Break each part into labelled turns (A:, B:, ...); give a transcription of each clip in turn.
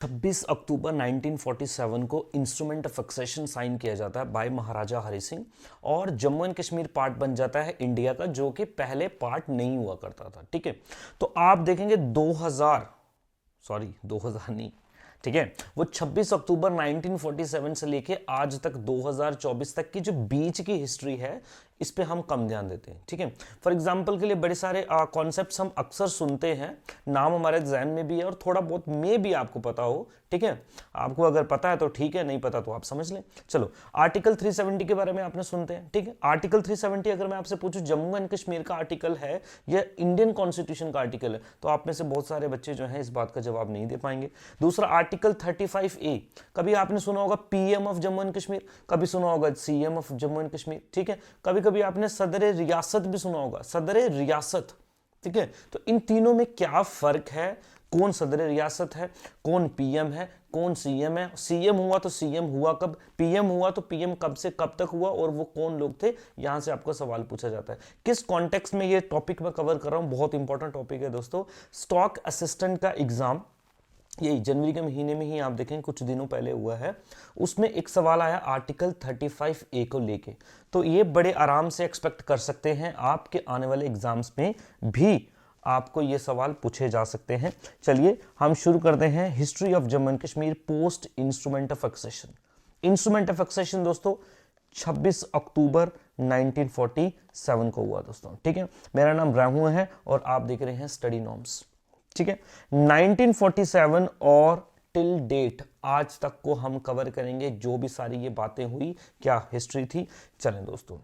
A: 26 अक्टूबर 1947 को instrument of succession sign किया जाता है बाय महाराजा हरि सिंह और जम्मू एंड कश्मीर पार्ट बन जाता है इंडिया का, जो कि पहले पार्ट नहीं हुआ करता था। ठीक है, तो आप देखेंगे 2000 नहीं, ठीक है, वो 26 अक्टूबर 1947 से लेके आज तक 2024 तक की जो बीच की हिस्ट्री है, इस पे हम कम ध्यान देते हैं। ठीक है, फॉर एग्जांपल के लिए बड़े सारे कॉन्सेप्ट्स हम अक्सर सुनते हैं, नाम हमारे जहन में भी है और थोड़ा बहुत में भी आपको पता हो। ठीक है, आपको अगर पता है तो ठीक है, नहीं पता तो आप समझ लें। चलो, आर्टिकल 370 के बारे में आपने सुनते हैं। ठीक है, आर्टिकल 370 अगर मैं आपसे पूछूं जम्मू एंड कश्मीर का आर्टिकल है या इंडियन कॉन्स्टिट्यूशन का आर्टिकल है, तो आप में से बहुत सारे बच्चे जो हैं इस बात का जवाब नहीं दे पाएंगे। दूसरा, आर्टिकल 35A, कभी आपने सुना होगा PM of Jammu and Kashmir, कभी सुना होगा CM of Jammu and Kashmir. ठीक है, कभी कभी आपने सदर रियासत भी सुना होगा, सदर रियासत। ठीक है, तो इन तीनों में क्या फर्क है, कौन सदर रियासत है, कौन पीएम है, कौन सीएम है, सीएम हुआ तो सीएम हुआ कब, पीएम हुआ तो पीएम कब से कब तक हुआ और वो कौन लोग थे, यहां से आपको सवाल पूछा जाता है। किस कॉन्टेक्स्ट में ये टॉपिक मैं कवर कर रहा हूं, बहुत इंपॉर्टेंट टॉपिक है दोस्तों। स्टॉक असिस्टेंट का एग्जाम यही जनवरी के महीने में ही आप देखें कुछ दिनों पहले हुआ है, उसमें एक सवाल आया आर्टिकल 35A को लेके, तो ये बड़े आराम से एक्सपेक्ट कर सकते हैं आपके आने वाले एग्जाम्स में भी आपको ये सवाल पूछे जा सकते हैं। चलिए हम शुरू करते हैं history of Jammu and Kashmir post instrument of accession. Instrument of accession दोस्तों 26 अक्टूबर 1947 को हुआ दोस्तों। ठीक है, मेरा नाम राहु है और आप देख रहे हैं स्टडी नॉर्म्स। ठीक है, 1947 और टिल डेट आज तक को हम कवर करेंगे, जो भी सारी ये बातें हुई क्या हिस्ट्री थी। चलें दोस्तों,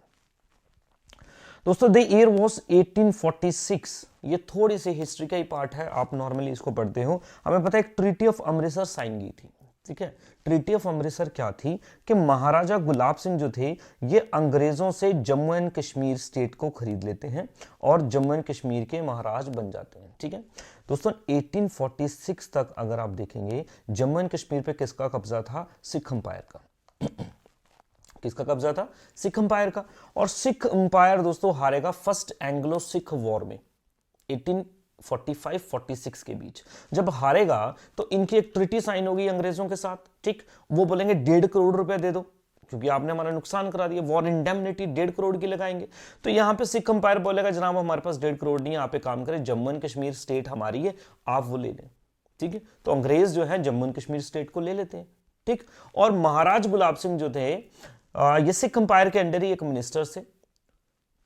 A: द ईयर वॉज 1846, ये थोड़ी सी हिस्ट्री का ही पार्ट है, आप नॉर्मली इसको पढ़ते हो। हमें पता है एक ट्रीटी ऑफ अमृतसर साइन की थी। ठीक है, ट्रीटी ऑफ अमृतसर क्या थी कि महाराजा गुलाब सिंह जो थे ये अंग्रेजों से जम्मू एंड कश्मीर स्टेट को खरीद लेते हैं और जम्मू एंड कश्मीर के महाराज बन जाते हैं। ठीक है दोस्तों, 1846 तक अगर आप देखेंगे जम्मू एंड कश्मीर पे किसका कब्जा था, सिख अंपायर का। किसका कब्जा था, सिख अंपायर का। और सिख अंपायर दोस्तों हारेगा फर्स्ट एंग्लो सिख वॉर में 1845-46 के बीच। जब हारेगा तो इनकी एक ट्रीटी साइन होगी अंग्रेजों के साथ। ठीक, वो बोलेंगे 1.5 करोड़ रुपया दे दो क्योंकि आपने हमारा नुकसान करा दिया, वॉर इंडेमनिटी 1.5 करोड़ की लगाएंगे। तो यहां पे सिख अंपायर बोलेगा जनाब हमारे पास 1.5 करोड़ नहीं है, आप एक काम करें, जम्मू एंड कश्मीर स्टेट हमारी है, आप वो ले लें। ठीक है, तो अंग्रेज जो है जम्मू एंड कश्मीर स्टेट को ले लेते हैं। ठीक, और महाराज गुलाब सिंह जो थे ये सिख अंपायर के अंडर ही एक मिनिस्टर से,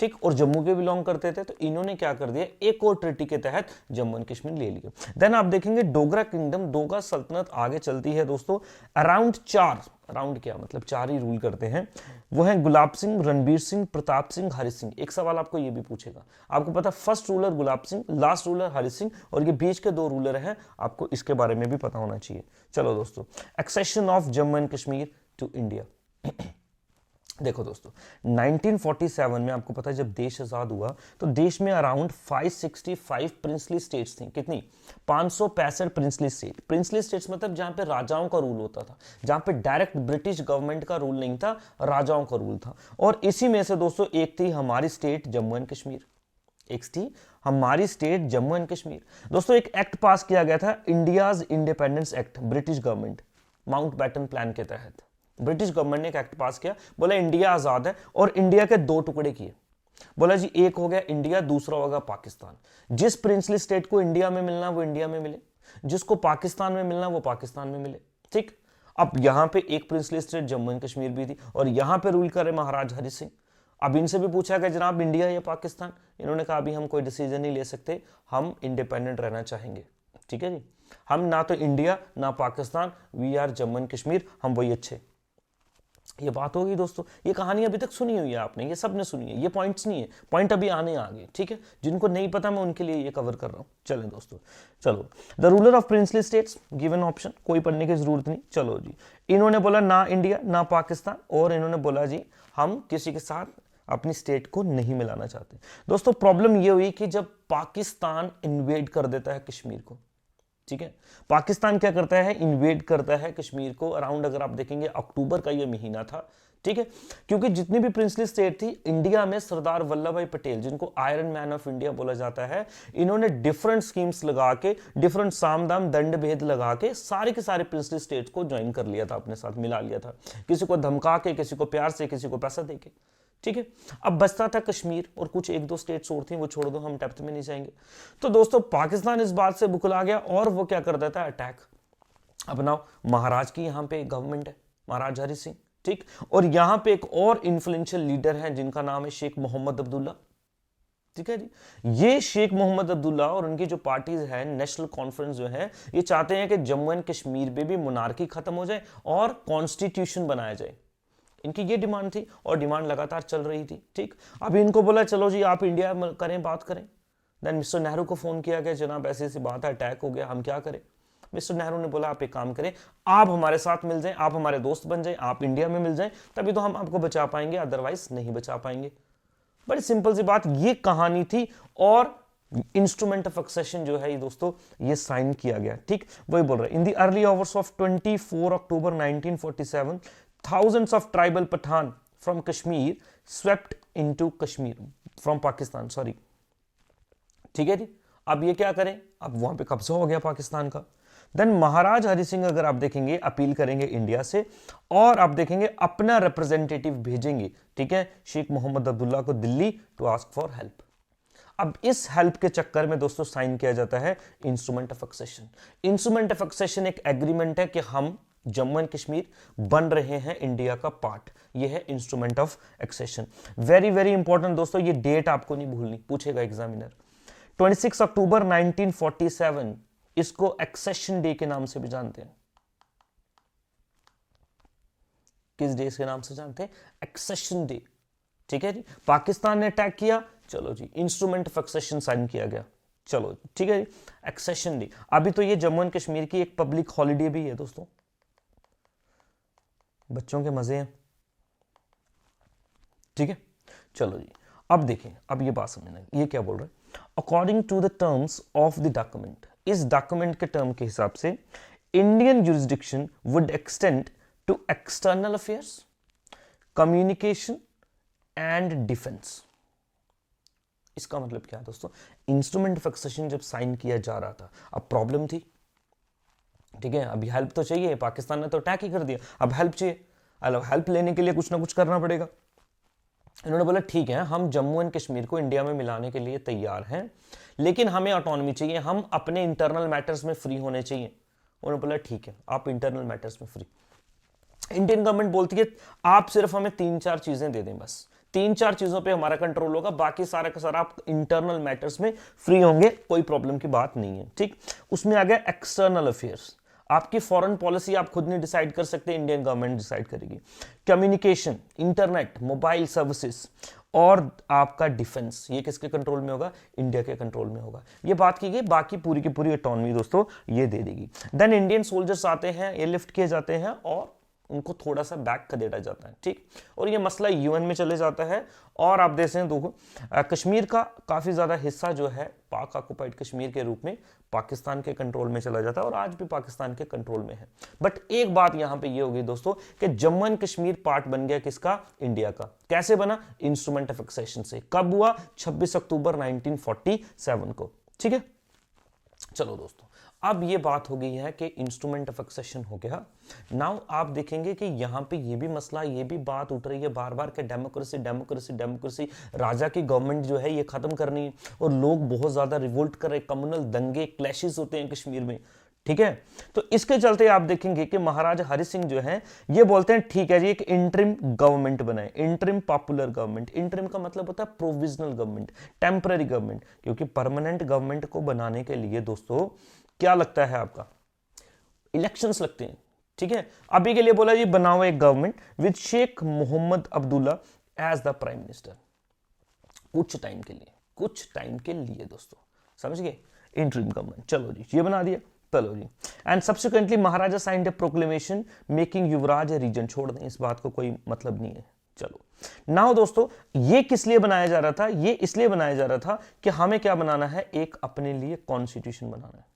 A: ठीक, और जम्मू के बिलोंग करते थे, तो इन्होंने क्या कर दिया, एक और ट्रीटी के तहत जम्मू एंड कश्मीर ले लिया। देन आप देखेंगे डोगरा किंगडम, डोगरा सल्तनत आगे चलती है दोस्तों। अराउंड 4, अराउंड क्या मतलब 4 ही रूल करते हैं, वो है गुलाब सिंह, रणबीर सिंह, प्रताप सिंह, हरि सिंह। एक सवाल आपको ये भी पूछेगा, आपको पता first ruler Gulab Singh, last ruler Hari Singh और ये बीच के 2 रूलर हैं, आपको इसके बारे में भी पता होना चाहिए। चलो दोस्तों, accession of Jammu and Kashmir to India. देखो दोस्तों, 1947 में आपको पता है जब देश आजाद हुआ तो देश में अराउंड 565 प्रिंसली स्टेट्स थी। कितनी, 565 प्रिंसली स्टेट। प्रिंसली स्टेट्स मतलब जहां पे राजाओं का रूल होता था, जहां पे डायरेक्ट ब्रिटिश गवर्नमेंट का रूल नहीं था, राजाओं का रूल था। और इसी में से दोस्तों एक थी हमारी स्टेट जम्मू एंड कश्मीर, एक थी हमारी स्टेट जम्मू एंड कश्मीर। दोस्तों एक एक्ट पास किया गया था, India's independence act, British government Mountbatten plan के तहत ब्रिटिश गवर्नमेंट ने एक एक्ट पास किया, बोला इंडिया आजाद है और इंडिया के 2 टुकड़े किए। बोला जी एक हो गया इंडिया, दूसरा होगा पाकिस्तान। जिस प्रिंसली स्टेट को इंडिया में मिलना वो इंडिया में मिले, जिसको पाकिस्तान में मिलना वो पाकिस्तान में मिले। ठीक, अब यहां पे एक princely state Jammu and Kashmir भी थी और यहां पे रूल करे महाराज हरि सिंह। अब इनसे भी पूछा गया जनाब इंडिया या पाकिस्तान, इन्होंने कहा अभी हम कोई डिसीजन नहीं ले सकते, हम इंडिपेंडेंट रहना चाहेंगे। ठीक है जी, हम ना तो इंडिया ना Pakistan, we are Jammu and Kashmir, हम वही अच्छे। ये बात होगी दोस्तों, ये कहानी अभी तक सुनी हुई है आपने, ये सब ने सुनी है, ये पॉइंट्स नहीं है, पॉइंट अभी आने आगे। ठीक है, जिनको नहीं पता मैं उनके लिए ये कवर कर रहा हूं। चलें दोस्तों, चलो the ruler of princely states given option, कोई पढ़ने की जरूरत नहीं। चलो जी, इन्होंने बोला ना इंडिया ना पाकिस्तान, और इन्होंने बोला जी हम किसी के साथ अपनी स्टेट को नहीं मिलाना चाहते। दोस्तों प्रॉब्लम ये हुई कि जब पाकिस्तान इन्वेड कर देता है कश्मीर को, ठीक है। पाकिस्तान क्या करता है, इन्वेड करता है कश्मीर को अराउंड, अगर आप देखेंगे अक्टूबर का ये महीना था, ठीक है। क्योंकि जितनी भी प्रिंसली स्टेट थी इंडिया में, सरदार वल्लभ भाई पटेल, जिनको आयरन मैन ऑफ इंडिया बोला जाता है, इन्होंने डिफरेंट स्कीम्स लगा के, डिफरेंट साम दाम दंड भेद लगा के सारे के सारे प्रिंसली स्टेट्स को ज्वाइन कर लिया था, अपने साथ मिला लिया था, किसी को धमका के, किसी को प्यार से, किसी को पैसा दे के, ठीक है। अब बचता था कश्मीर और कुछ एक दो स्टेट्स और थी, वो छोड़ दो, हम डेप्थ में नहीं जाएंगे। तो दोस्तों पाकिस्तान इस बात से बुखला गया और वो क्या कर देता है, अटैक। अब नाउ महाराज की यहां पे गवर्नमेंट है, महाराज हरि सिंह, ठीक। और यहां पे एक और इन्फ्लुएंशियल लीडर है जिनका नाम है शेख मोहम्मद अब्दुल्ला, ठीक है जी। ये शेख मोहम्मद अब्दुल्ला और उनकी जो पार्टीज है, नेशनल कॉन्फ्रेंस जो है, ये चाहते हैं कि जम्मू एंड कश्मीर में भी मोनार्की खत्म हो जाए और कॉन्स्टिट्यूशन बनाया जाए। इनकी ये डिमांड थी और डिमांड लगातार चल रही थी, ठीक। अब इनको बोला चलो जी आप इंडिया में करें, बात करें। देन मिस्टर नेहरू को फोन किया गया, जनाब ऐसी ऐसी बात है, अटैक हो गया, हम क्या करें। मिस्टर नेहरू ने बोला आप एक काम करें, आप हमारे साथ मिल जाएं, आप हमारे दोस्त बन जाएं, आप इंडिया में मिल जाएं, तभी तो हम आपको बचा पाएंगे, अदरवाइज नहीं बचा पाएंगे। बड़ी सिंपल सी बात, ये कहानी थी। और इंस्ट्रूमेंट ऑफ एक्सेशन जो है ये दोस्तों, ये साइन किया गया, ठीक। वही बोल रहे in the early hours of 24 October 1947 thousands of tribal Pathan from Kashmir swept into Kashmir from Pakistan, sorry, ठीक है जी। अब ये क्या करें, अब वहां पे कब्जा हो गया पाकिस्तान का। देन महाराज हरि सिंह अगर आप देखेंगे अपील करेंगे इंडिया से और आप देखेंगे अपना रिप्रेजेंटेटिव भेजेंगे, ठीक है, शेख मोहम्मद अब्दुल्ला को Delhi to ask for help. अब इस हेल्प के चक्कर में दोस्तों साइन किया जाता है instrument of accession. Instrument of accession एक एग्रीमेंट है कि हम जम्मू एंड कश्मीर बन रहे हैं इंडिया का पार्ट, ये है instrument of accession. Very very important दोस्तों, ये डेट आपको नहीं भूलनी, पूछेगा एग्जामिनर। 26 अक्टूबर 1947, इसको एक्सेशन डे के नाम से भी जानते हैं। किस डे के नाम से जानते हैं, एक्सेशन डे, ठीक है जी। पाकिस्तान ने अटैक किया, चलो जी इंस्ट्रूमेंट ऑफ एक्सेशन साइन किया गया, चलो ठीक है जी, एक्सेशन डे। अभी तो ये जम्मू एंड कश्मीर की एक पब्लिक हॉलीडे भी है दोस्तों, बच्चों के मजे हैं, ठीक है। चलो जी अब देखें, अब ये बात समझना, ये क्या बोल रहे हैं, according to the terms of the document, इस डॉक्यूमेंट के टर्म के हिसाब से Indian jurisdiction would extend to external affairs, communication and defence. इसका मतलब क्या है दोस्तों, इंस्ट्रूमेंट ऑफ एक्सेशन जब साइन किया जा रहा था, अब प्रॉब्लम थी, ठीक है। अभी हेल्प तो चाहिए, पाकिस्तान ने तो अटैक ही कर दिया, अब हेल्प चाहिए, अब हेल्प लेने के लिए कुछ ना कुछ करना पड़ेगा। इन्होंने बोला ठीक है, हम जम्मू एंड कश्मीर को इंडिया में मिलाने के लिए तैयार हैं, लेकिन हमें ऑटोनॉमी चाहिए, हम अपने इंटरनल मैटर्स में फ्री होने चाहिए। उन्होंने बोला ठीक है, आप इंटरनल मैटर्स में फ्री। इंडियन गवर्नमेंट बोलती है आप सिर्फ हमें 3-4 चीजें दे दें, बस 3-4 चीजों पे हमारा कंट्रोल होगा, बाकी सारा का सारा आप इंटरनल मैटर्स में फ्री होंगे, कोई प्रॉब्लम की बात नहीं है, ठीक। उसमें आ गया एक्सटर्नल अफेयर्स, आपकी फॉरेन पॉलिसी आप खुद नहीं डिसाइड कर सकते, इंडियन गवर्नमेंट डिसाइड करेगी। कम्युनिकेशन, इंटरनेट, मोबाइल सर्विसेज और आपका डिफेंस, ये किसके कंट्रोल में होगा, इंडिया के कंट्रोल में होगा। ये बात की गई, बाकी पूरी की पूरी ऑटोनॉमी दोस्तों ये दे देगी। देन इंडियन सोल्जर्स आते हैं, ये लिफ्ट किए जाते हैं और उनको थोड़ा सा बैक कर देता जाता है, ठीक। और ये मसला यूएन में चले जाता है और आप देख हैं देखो कश्मीर का काफी ज्यादा हिस्सा जो है पाक ऑक्युपाइड कश्मीर के रूप में पाकिस्तान के कंट्रोल में चला जाता है और आज भी पाकिस्तान के कंट्रोल में है। बट एक बात यहां पे ये होगी दोस्तों कि जम्मू एंड कश्मीर पार्ट बन गया किसका, इंडिया का। कैसे बना, इंस्ट्रूमेंट ऑफ एक्सेशन से। कब हुआ, 26 अक्टूबर 1947 को, ठीक है। चलो दोस्तों अब ये बात हो गई है कि इंस्ट्रूमेंट ऑफ एक्सेशन हो गया। नाउ आप देखेंगे कि यहां पे ये भी मसला, ये भी बात उठ रही है बार बार कि डेमोक्रेसी डेमोक्रेसी डेमोक्रेसी, राजा की गवर्नमेंट जो है ये खत्म करनी है और लोग बहुत ज्यादा रिवोल्ट कर रहे, कम्युनल दंगे क्लैशेस होते हैं कश्मीर में, ठीक है। तो इसके चलते आप देखेंगे कि महाराजा हरि सिंह जो है ये बोलते हैं ठीक है जी एक इंटरिम गवर्नमेंट बनाए, इंटरिम पॉपुलर गवर्नमेंट। इंटरिम का मतलब होता है प्रोविजनल गवर्नमेंट, टेम्पररी गवर्नमेंट, क्योंकि परमानेंट गवर्नमेंट को बनाने के लिए दोस्तों क्या लगता है आपका, इलेक्शंस लगते हैं, ठीक है। अभी के लिए बोला जी बनाओ एक government with Sheikh Mohammad Abdullah as the prime minister, कुछ टाइम के लिए दोस्तों, समझ गए, इंटरिम गवर्नमेंट। चलो जी ये बना दिया, चलो जी। And subsequently Maharaja signed a proclamation making Yuvraj a regent, छोड़ दें इस बात को, कोई मतलब नहीं है। चलो नाउ दोस्तों ये किस लिए बनाया जा रहा था, ये इसलिए बनाया जा रहा था कि हमें क्या बनाना है, एक अपने लिए कॉन्स्टिट्यूशन बनाना है।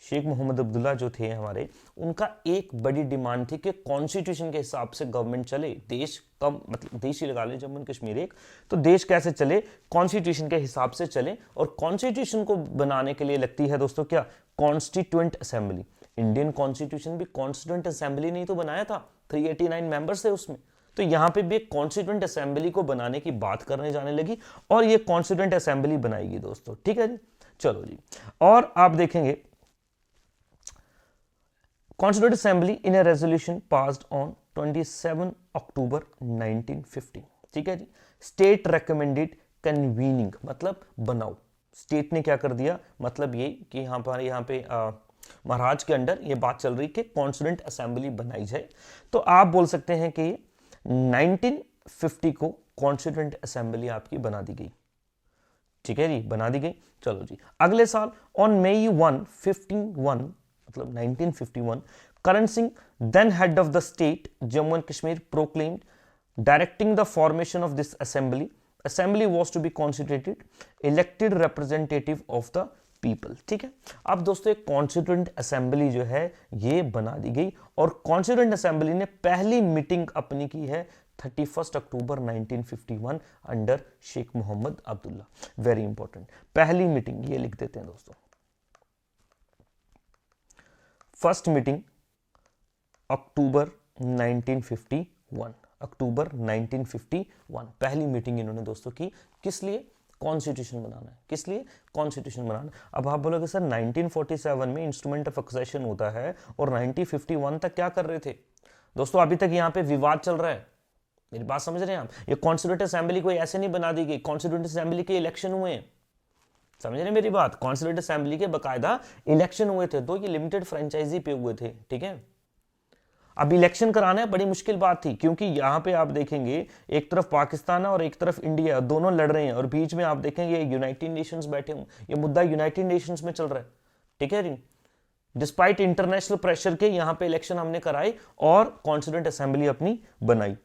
A: शेख मोहम्मद अब्दुल्ला जो थे हमारे, उनका एक बड़ी डिमांड थी कि कॉन्स्टिट्यूशन के हिसाब से गवर्नमेंट चले। देश कम, मतलब देश ही लगा ले जम्मू एंड कश्मीर एक, तो देश कैसे चले, कॉन्स्टिट्यूशन के हिसाब से चले। और कॉन्स्टिट्यूशन को बनाने के लिए लगती है दोस्तों क्या, कॉन्स्टिट्यूएंट असेंबली। इंडियन कॉन्स्टिट्यूशन भी कॉन्स्टिट्यूएंट असेंबली ने ही तो बनाया था, 389 मेंबर्स थे उसमें। तो यहां पे भी एक कॉन्स्टिट्यूएंट असेंबली को बनाने की बात करने जाने लगी, और ये कॉन्स्टिट्यूएंट असेंबली बनाएगी दोस्तों, ठीक है जी। चलो जी, और आप देखेंगे Constituent Assembly in a resolution passed on 27 October 1950, ठीक है जी। स्टेट recommended convening, मतलब बनाओ। स्टेट ने क्या कर दिया, मतलब ये कि यहाँ पे महाराज के अंडर ये बात चल रही कि कॉन्स्टिट्यूएंट असेंबली बनाई जाए। तो आप बोल सकते हैं कि 1950 को कॉन्स्टिट्यूएंट असेंबली आपकी बना दी गई, ठीक है जी, बना दी गई। चलो जी, अगले साल ऑन May 1, 51, मतलब 1951, Karan Singh, then head of the state Jammu and Kashmir, proclaimed directing the formation of this assembly. Assembly was to be constituted elected representative of the people, ठीक है। अब दोस्तों एक कॉन्स्टिट्यूएंट असेंबली जो है ये बना दी गई, और कॉन्स्टिट्यूएंट असेंबली ने पहली मीटिंग अपनी की है 31 अक्टूबर 1951 under Sheikh Mohammad Abdullah. Very important, पहली मीटिंग ये लिख देते हैं दोस्तों। फर्स्ट मीटिंग अक्टूबर 1951, अक्टूबर 1951 पहली मीटिंग इन्होंने दोस्तों की, किस लिए, कॉन्स्टिट्यूशन बनाना है। किस लिए, कॉन्स्टिट्यूशन बनाना। अब आप बोलोगे सर 1947 में इंस्ट्रूमेंट ऑफ एक्सेशन होता है, और 1951 तक क्या कर रहे थे दोस्तों, अभी तक यहाँ पे विवाद चल रहा है। मेरी बात समझ रहे हैं आप, ये कॉन्स्टिट्यूएंट असेंबली कोई ऐसे नहीं बना दी गई, कॉन्स्टिट्यूएंट असेंबली के इलेक्शन हुए हैं, समझ रहे मेरी बात, कॉन्स्टिट्यूएंट असेंबली के बकायदा इलेक्शन हुए थे, तो ये लिमिटेड फ्रेंचाइजी पे हुए थे, ठीक है। अब इलेक्शन कराना है बड़ी मुश्किल बात थी, क्योंकि यहां पे आप देखेंगे एक तरफ पाकिस्तान है और एक तरफ इंडिया, दोनों लड़ रहे हैं, और बीच में आप देखेंगे यूनाइटेड नेशंस बैठे हुए, ये मुद्दा यूनाइटेड नेशंस में चल रहा है, ठीक है जी। डिस्पाइट इंटरनेशनल प्रेशर के यहां पे इलेक्शन हमने कराई और कॉन्स्टिट्यूएंट असेंबली अपनी बनाई,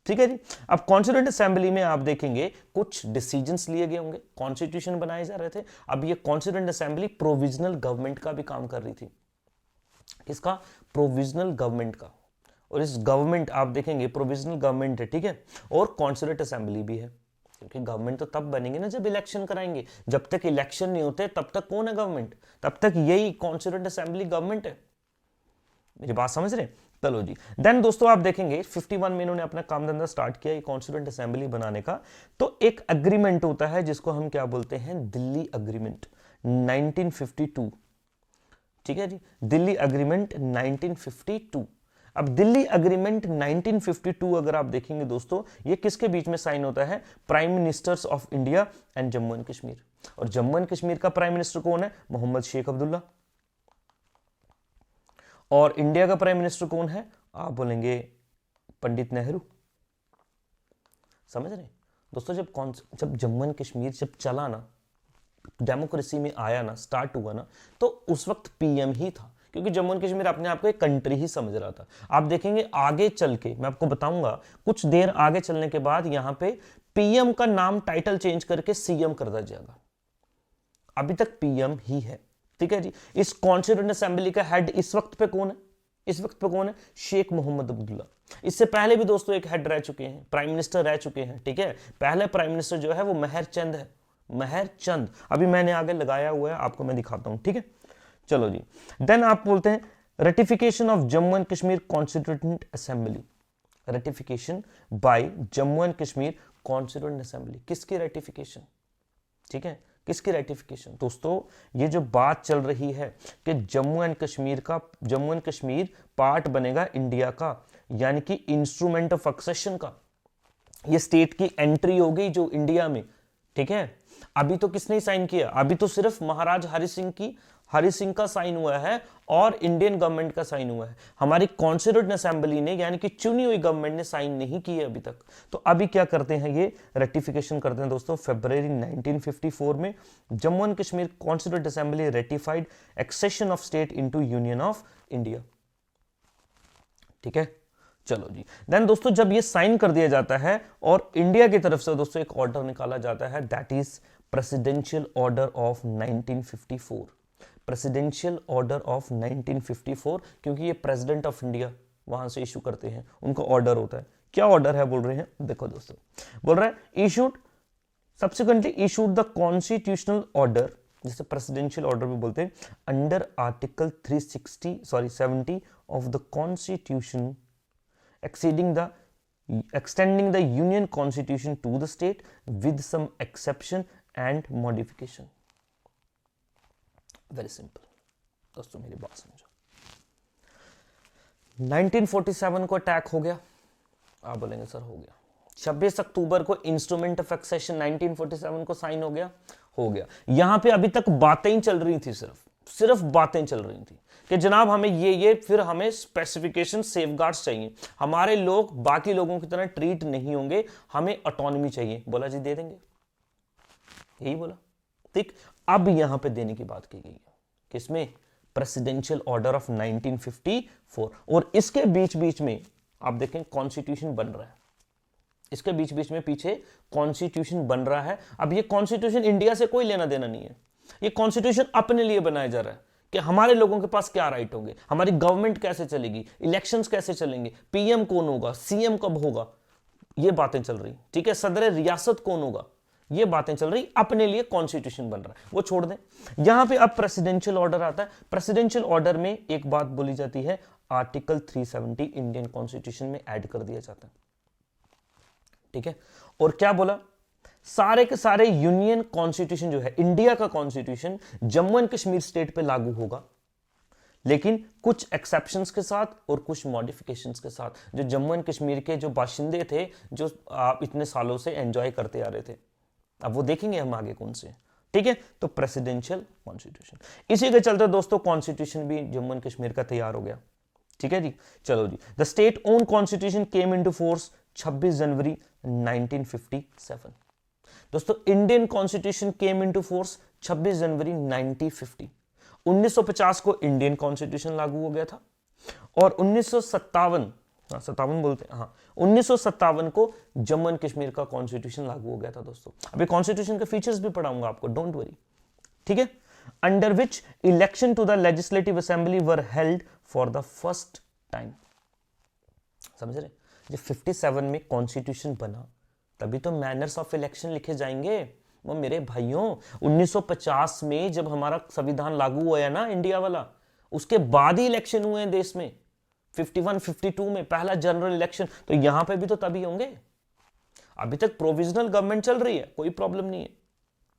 A: ठीक है जी। अब कॉन्स्टिट्यूएंट असेंबली में आप देखेंगे कुछ डिसीजंस लिए गए होंगे, कॉन्स्टिट्यूशन बनाए जा रहे थे। अब ये कॉन्स्टिट्यूएंट असेंबली प्रोविजनल गवर्नमेंट का भी काम कर रही थी, किसका, प्रोविजनल गवर्नमेंट का। और इस गवर्नमेंट आप देखेंगे प्रोविजनल गवर्नमेंट है, ठीक है, और कॉन्स्टिट्यूएंट असेंबली भी है, क्योंकि गवर्नमेंट तो तब बनेंगे ना जब इलेक्शन कराएंगे। जब तक इलेक्शन नहीं होते तब तक कौन है गवर्नमेंट, तब तक यही कॉन्स्टिट्यूएंट असेंबली गवर्नमेंट है। मेरी बात समझ रहे हैं। चलो जी, देन दोस्तों आप देखेंगे 51 में इन्होंने अपना काम धंधा स्टार्ट किया ये कॉन्स्टिट्यूएंट असेंबली बनाने का। तो एक एग्रीमेंट होता है जिसको हम क्या बोलते हैं, दिल्ली अग्रीमेंट 1952, ठीक है जी, दिल्ली अग्रीमेंट 1952। अब दिल्ली अग्रीमेंट 1952 अगर आप देखेंगे दोस्तों, ये किसके बीच में साइन होता है, prime ministers of India and Jammu and Kashmir. और जम्मू एंड कश्मीर का प्राइम मिनिस्टर कौन है, मोहम्मद शेख अब्दुल्ला। और इंडिया का प्राइम मिनिस्टर कौन है, आप बोलेंगे पंडित नेहरू। समझ रहे दोस्तों, जब जम्मू एंड कश्मीर जब चला ना, डेमोक्रेसी में आया ना, स्टार्ट हुआ ना, तो उस वक्त पीएम ही था, क्योंकि जम्मू एंड कश्मीर अपने आप को एक कंट्री ही समझ रहा था। आप देखेंगे आगे चल के मैं आपको बताऊंगा, कुछ देर आगे चलने के बाद यहां पे पीएम का नाम टाइटल चेंज करके सीएम कर दिया जाएगा। अभी तक पीएम ही है, ठीक है जी। इस कॉन्स्टिट्यूएंट असेंबली का हेड इस वक्त पे कौन है, इस वक्त पे कौन है, शेख मोहम्मद अब्दुल्ला। इससे पहले भी दोस्तों एक हेड रह चुके हैं, प्राइम मिनिस्टर रह चुके हैं, ठीक है। पहले प्राइम मिनिस्टर जो है वो मेहर चंद है, मेहर चंद। अभी मैंने आगे लगाया हुआ है, आपको मैं दिखाता हूं, ठीक है। चलो जी, देन आप बोलते हैं ratification of Jammu and Kashmir constituent assembly, ratification by Jammu and Kashmir constituent assembly. किसकी रेटिफिकेशन, ठीक है, किसकी रेटिफिकेशन दोस्तों, ये जो बात चल रही है कि जम्मू एंड कश्मीर पार्ट बनेगा इंडिया का, यानी कि इंस्ट्रूमेंट ऑफ एक्सेशन का, ये स्टेट की एंट्री हो गई जो इंडिया में, ठीक है। अभी तो किसने साइन किया, अभी तो सिर्फ महाराज हरि सिंह का साइन हुआ है और इंडियन गवर्नमेंट का साइन हुआ है। हमारी कॉन्स्टिट्यूएंट असेंबली ने, यानी कि चुनी हुई गवर्नमेंट ने साइन नहीं की है अभी तक। तो अभी क्या करते हैं, ये रेटिफिकेशन करते हैं दोस्तों। फरवरी 1954 में Jammu and Kashmir constituent assembly ratified accession of state into union of India, ठीक है। चलो जी, देन दोस्तों जब ये साइन कर दिया जाता है और इंडिया की तरफ से दोस्तों एक ऑर्डर निकाला जाता है, that is presidential order of 1954। Presidential order of 1954, क्योंकि ये प्रेसिडेंट ऑफ इंडिया वहां से इशू करते हैं, उनका ऑर्डर होता है। क्या ऑर्डर है बोल रहे हैं, देखो दोस्तों, बोल रहा है issued subsequently issued the constitutional order, जिसे प्रेसिडेंशियल ऑर्डर भी बोलते हैं, under article 70 of the constitution extending the union constitution to the state with some exception and modification. Very simple. दोस्तों मेरी बात समझो, 1947 को अटैक हो गया, आप बोलेंगे सर हो गया। 26 अक्टूबर को इंस्ट्रूमेंट ऑफ एक्सेशन 1947 को साइन हो गया, यहां पे अभी तक बातें ही चल रही थी, सिर्फ बातें चल रही थी कि जनाब हमें ये फिर हमें स्पेसिफिकेशन सेफगार्ड्स चाहिए, हमारे लोग बाकी लोगों की तरह ट्रीट नहीं होंगे, हमें ऑटोनॉमी चाहिए। बोला जी दे देंगे, यही बोला, ठीक। अब यहां पे देने की बात की गई है, किसमें, प्रेसिडेंशियल ऑर्डर ऑफ 1954, और इसके बीच बीच में आप देखें कॉन्स्टिट्यूशन बन रहा है, इसके बीच बीच में पीछे कॉन्स्टिट्यूशन बन रहा है। अब ये कॉन्स्टिट्यूशन इंडिया से कोई लेना देना नहीं है, ये कॉन्स्टिट्यूशन अपने लिए बनाया जा रहा है कि हमारे लोगों के पास क्या राइट होंगे, हमारी गवर्नमेंट कैसे चलेगी, इलेक्शंस कैसे चलेंगे, पीएम कौन होगा, सीएम कब होगा, ये बातें चल रही, ठीक है, सदर रियासत कौन होगा, ये बातें चल रही, अपने लिए कॉन्स्टिट्यूशन बन रहा है, वो छोड़ दें। यहां पे अब प्रेसिडेंशियल ऑर्डर आता है, प्रेसिडेंशियल ऑर्डर में एक बात बोली जाती है, आर्टिकल 370 इंडियन कॉन्स्टिट्यूशन में ऐड कर दिया जाता है, ठीक है। और क्या बोला, सारे के सारे यूनियन कॉन्स्टिट्यूशन जो है, इंडिया का constitution Jammu and Kashmir state पे लागू होगा, लेकिन कुछ एक्सेप्शंस के साथ और कुछ मॉडिफिकेशंस के साथ, जो जम्मू एंड कश्मीर के जो बाशिंदे थे, जो आप इतने सालों से एंजॉय करते आ रहे थे, अब वो देखेंगे हम आगे कौन से, ठीक है। तो प्रेसिडेंशियल कॉन्स्टिट्यूशन, इसी के चलते दोस्तों कॉन्स्टिट्यूशन भी जम्मू एंड कश्मीर का तैयार हो गया, ठीक है जी। चलो जी, the state own constitution came into force 26 January 1957। दोस्तों Indian constitution came into force 26 January 1950। 1950 को इंडियन कॉन्स्टिट्यूशन लागू हो गया था, और 1957 को जम्मू एंड कश्मीर का कॉन्स्टिट्यूशन लागू हो गया था दोस्तों। अभी कॉन्स्टिट्यूशन के फीचर्स भी पढ़ाऊंगा आपको, डोंट वरी, ठीक है। Under which election to the legislative assembly were held for the first time. समझ रहे, जब 57 में कॉन्स्टिट्यूशन बना तभी तो मैनर्स ऑफ इलेक्शन लिखे जाएंगे। वो मेरे भाइयों 1950 में जब हमारा संविधान लागू हुआ है ना इंडिया वाला, उसके बाद ही इलेक्शन हुए हैं देश में, 51-52 में पहला जनरल इलेक्शन, तो यहां पे भी तो तभी होंगे। अभी तक प्रोविजनल गवर्नमेंट चल रही है, कोई प्रॉब्लम नहीं है,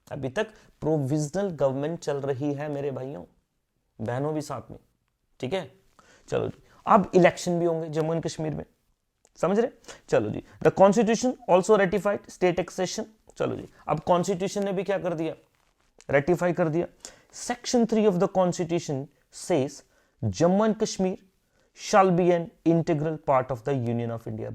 A: अभी तक प्रोविजनल गवर्नमेंट चल रही है मेरे भाइयों बहनों भी साथ में, ठीक है। चलो जी, अब इलेक्शन भी होंगे जम्मू एंड कश्मीर में, समझ रहे। चलो जी, the constitution also ratified state accession. चलो जी, अब कॉन्स्टिट्यूशन ने भी क्या कर दिया, रेटिफाई कर दिया। Section 3 of the constitution says Jammu and Kashmir shall be an integral part of the union of India.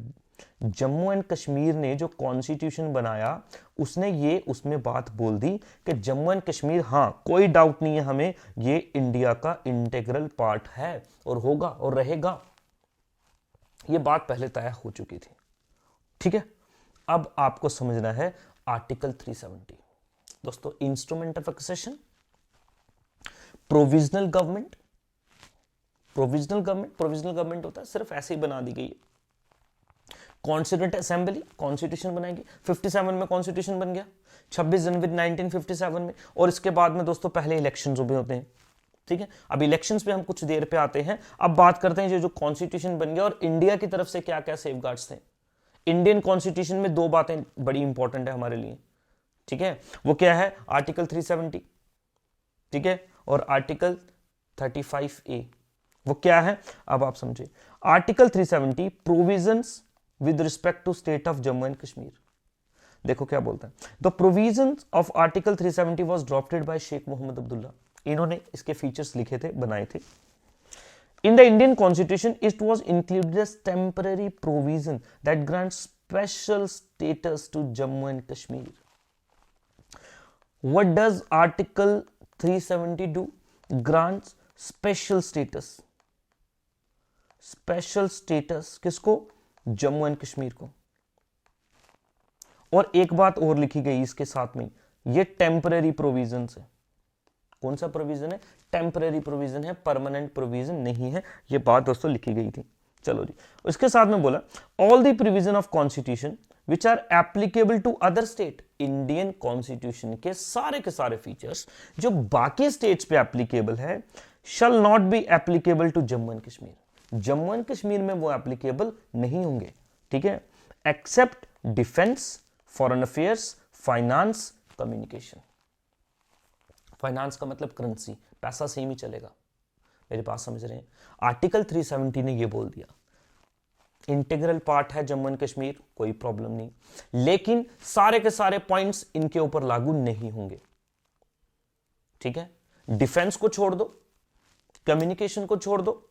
A: Jammu and Kashmir ने जो कॉन्स्टिट्यूशन बनाया उसने ये उसमें बात बोल दी कि जम्मू एंड कश्मीर, हां कोई डाउट नहीं है हमें, ये इंडिया का इंटीग्रल पार्ट है और होगा और रहेगा। ये बात पहले तय हो चुकी थी, ठीक है। अब आपको समझना है आर्टिकल 370 दोस्तों, instrument of accession, provisional government. Provisional government होता है, सिर्फ ऐसे ही बना दी गई है। कॉन्स्टिट्यूंट असेंबली कॉन्स्टिट्यूशन बनाएगी, 57 में कॉन्स्टिट्यूशन बन गया 26 जनवरी 1957 में, और इसके बाद में दोस्तों पहले इलेक्शंस भी होते हैं, ठीक है। अब इलेक्शंस पे हम कुछ देर पे आते हैं। अब बात करते हैं जो कॉन्स्टिट्यूशन बन गया और इंडिया की तरफ से क्या क्या सेफगार्ड्स थे। इंडियन कॉन्स्टिट्यूशन में दो बातें बड़ी इंपॉर्टेंट है हमारे लिए, ठीक है। वो क्या है, आर्टिकल 370, ठीक है, और आर्टिकल 35A। वो क्या है, अब आप समझे। Article 370 provisions with respect to state of Jammu and Kashmir. देखो क्या बोलता है, the provisions of article 370 was drafted by Sheikh Mohammad Abdullah. इन्होंने इसके फीचर्स लिखे थे, बनाए थे। In the Indian Constitution, it was included as temporary provision that grants special status to Jammu and Kashmir. What does Article 370 do? Grants special status. Special status किसको? Jammu and Kashmir को। और एक बात और लिखी गई इसके साथ में, ये टेम्पररी प्रोविजन है। कौन सा प्रोविजन है? टेम्परेरी प्रोविजन है, परमानेंट प्रोविजन नहीं है। ये बात दोस्तों लिखी गई थी। चलो जी, उसके साथ में बोला all the provision of constitution which are applicable to other state. Indian constitution के सारे फीचर्स जो बाकी स्टेट्स पे एप्लीकेबल है shall not be applicable to Jammu and Kashmir. Jammu and Kashmir में वो एप्लीकेबल नहीं होंगे, ठीक है, except defence, foreign affairs, finance, communication. Finance का मतलब करेंसी, पैसा सेम ही चलेगा। मेरी बात समझ रहे हैं? आर्टिकल 370 ने ये बोल दिया इंटीग्रल पार्ट है जम्मू एंड कश्मीर, कोई प्रॉब्लम नहीं, लेकिन सारे के सारे पॉइंट्स इनके ऊपर लागू नहीं होंगे, ठीक है। डिफेंस को छोड़ दो, कम्युनिकेशन को छोड़ दो,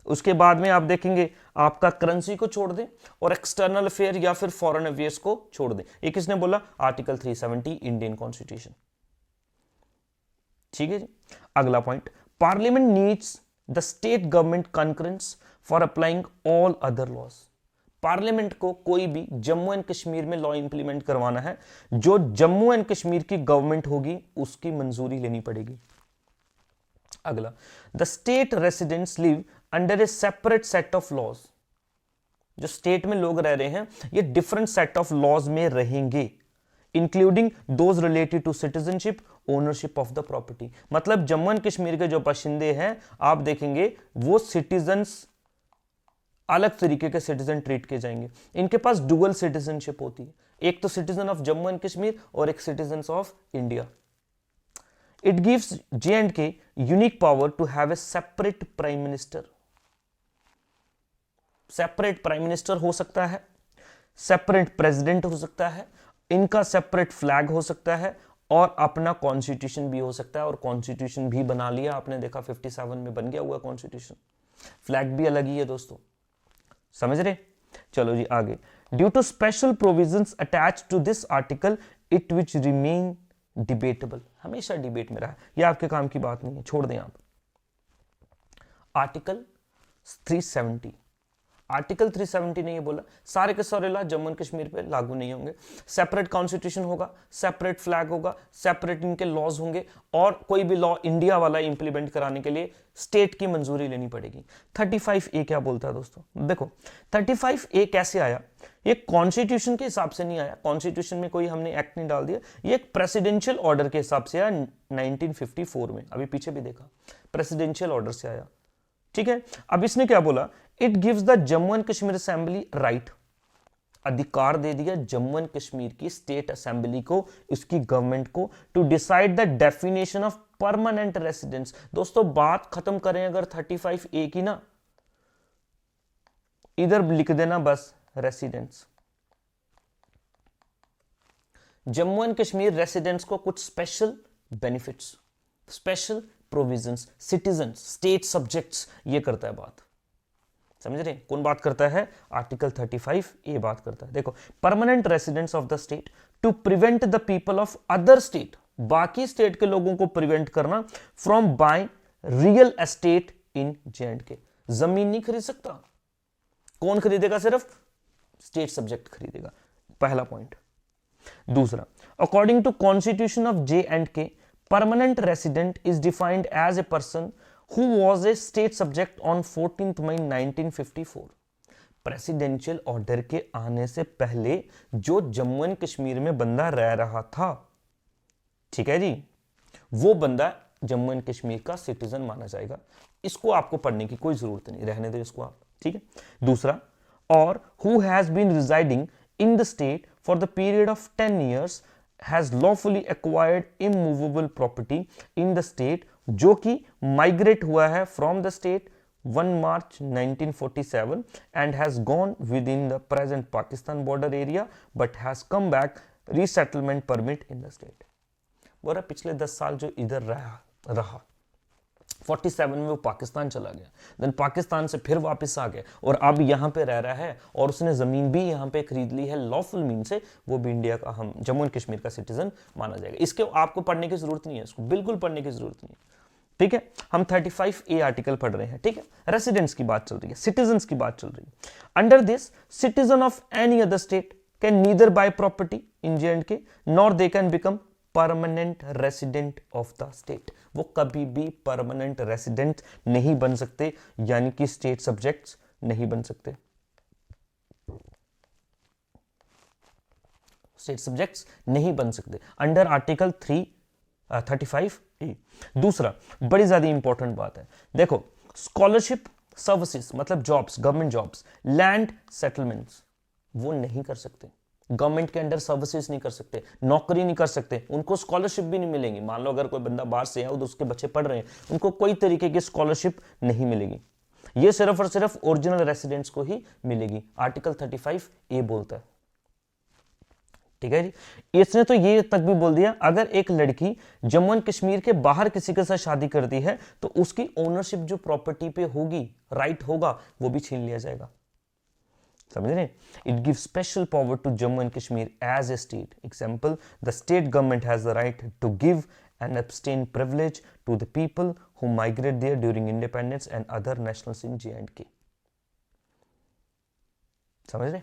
A: उसके बाद में आप देखेंगे आपका करेंसी को छोड़ दें और एक्सटर्नल अफेयर या फिर फॉरेन अफेयर्स को छोड़ दें। ये किसने बोला? आर्टिकल 370 इंडियन कॉन्स्टिट्यूशन, ठीक है जी। अगला point, parliament needs the state government concurrence for applying all other laws. Parliament को कोई भी जम्मू एंड कश्मीर में लॉ इंप्लीमेंट करवाना है, जो जम्मू एंड कश्मीर की गवर्नमेंट होगी उसकी मंजूरी लेनी पड़ेगी। अगला, the state residents live under a separate set of laws. जो स्टेट में लोग रह रहे हैं ये डिफरेंट सेट ऑफ लॉज में रहेंगे, including those related to citizenship, ownership of the property. मतलब जम्मू एंड कश्मीर के जो बाशिंदे हैं आप देखेंगे वो सिटीजन्स अलग तरीके के सिटीजन ट्रीट किए जाएंगे। इनके पास डुअल सिटीजनशिप होती है, एक तो citizen of Jammu and Kashmir और एक citizen of India. It gives J&K unique power to have a separate prime minister. Separate prime minister हो सकता है, सेपरेट प्रेसिडेंट हो सकता है, इनका सेपरेट फ्लैग हो सकता है और अपना कॉन्स्टिट्यूशन भी हो सकता है। और कॉन्स्टिट्यूशन भी बना लिया आपने देखा, 57 में बन गया हुआ कॉन्स्टिट्यूशन, फ्लैग भी अलग ही है दोस्तों, समझ रहे? चलो जी आगे, due to special provisions attach to this article it which remain debatable. हमेशा डिबेट में रहा, ये आपके काम की बात नहीं है, छोड़ दें आप। आर्टिकल 370, आर्टिकल 370 ने ये बोला सारे के सारे लॉ जम्मू एंड कश्मीर पे लागू नहीं होंगे, सेपरेट कॉन्स्टिट्यूशन होगा, सेपरेट फ्लैग होगा, सेपरेट इनके लॉज होंगे और कोई भी लॉ इंडिया वाला इंप्लीमेंट कराने के लिए स्टेट की मंजूरी लेनी पड़ेगी। 35A क्या बोलता है दोस्तों? देखो 35A कैसे आया? ये कॉन्स्टिट्यूशन के हिसाब से नहीं आया, कॉन्स्टिट्यूशन में कोई हमने एक्ट नहीं डाल दिया, ये एक प्रेसिडेंशियल ऑर्डर के हिसाब से आया 1954 में, अभी पीछे भी देखा, प्रेसिडेंशियल ऑर्डर से आया, ठीक है। अब इसने क्या बोला? It gives the Jammu and Kashmir assembly right, अधिकार दे दिया जम्मू एंड कश्मीर की स्टेट असेंबली को, इसकी गवर्नमेंट को, to decide the definition of permanent residence. दोस्तों बात खत्म करें अगर 35A की ना, इधर लिख देना बस residence. Jammu and Kashmir residents को कुछ special benefits, special provisions, citizen, state subjects, ये करता है बात, समझ रहे? कौन बात करता है? आर्टिकल 35A बात करता है। देखो, permanent residents of the state to prevent the people of other state, बाकी स्टेट के लोगों को प्रिवेंट करना from buying real estate in J&K। जमीन नहीं खरीद सकता, कौन खरीदेगा? सिर्फ स्टेट सब्जेक्ट खरीदेगा, पहला पॉइंट। दूसरा, according to constitution of J&K, permanent resident is defined as a person who was a state subject on 14th May 1954। Presidential order के आने से पहले जो जम्मू एंड कश्मीर में बंदा रह रहा था, ठीक है जी, वो बंदा जम्मू एंड कश्मीर का सिटीजन माना जाएगा। इसको आपको पढ़ने की कोई जरूरत नहीं, रहने दो इसको आप, ठीक है। दूसरा, और who has been residing in the state for the period of 10 years has lawfully acquired immovable property in the state, जो कि माइग्रेट हुआ है from the state 1 March 1947 and has gone within the present Pakistan border area but has come back resettlement permit in the state। बोला पिछले 10 साल जो इधर रहा 47 में वो पाकिस्तान चला गया, देन पाकिस्तान से फिर वापस आ गया और अब यहाँ पे रह रहा है और उसने जमीन भी यहाँ पे खरीद ली है लॉफुल मीन से, वो भी इंडिया का, हम जम्मू एंड कश्मीर का सिटीजन माना जाएगा। इसके आपको पढ़ने की जरूरत नहीं है, इसको बिल्कुल पढ़ने की जरूरत नहीं है, ठीक है। हम 35A आर्टिकल पढ़ रहे हैं, ठीक है। रेसिडेंट्स की बात चल रही है, सिटीजन्स की बात चल रही है। Under this, citizen of any other state can neither buy property in J&K nor they can become permanent resident of the state, वो कभी भी परमानेंट रेसिडेंट नहीं बन सकते, यानी कि स्टेट सब्जेक्ट्स नहीं बन सकते, स्टेट सब्जेक्ट्स नहीं बन सकते अंडर आर्टिकल 335 दूसरा बड़ी ज्यादा इंपॉर्टेंट बात है, देखो स्कॉलरशिप सर्विसेज मतलब jobs, government jobs, land settlements वो नहीं कर सकते, गवर्नमेंट के अंडर सर्विसेज नहीं कर सकते, नौकरी नहीं कर सकते, उनको स्कॉलरशिप भी नहीं मिलेगी। मान लो अगर कोई बंदा बाहर से है तो उसके बच्चे पढ़ रहे हैं, उनको कोई तरीके की स्कॉलरशिप नहीं मिलेगी, ये सिर्फ और सिर्फ ओरिजिनल रेसिडेंट्स को ही मिलेगी, आर्टिकल 35A बोलता है, ठीक है जी। इसने तो ये तक भी बोल दिया अगर एक लड़की जम्मू एंड कश्मीर के बाहर किसी के साथ शादी करती है तो उसकी ओनरशिप जो प्रॉपर्टी पे होगी, राइट होगा, वो भी छीन लिया जाएगा, समझ रहे? It give special power to Jammu and Kashmir as a state, example the state government has the right to give and abstain privilege to the people who migrate there during independence and other nationals in J&K, समझ रहे?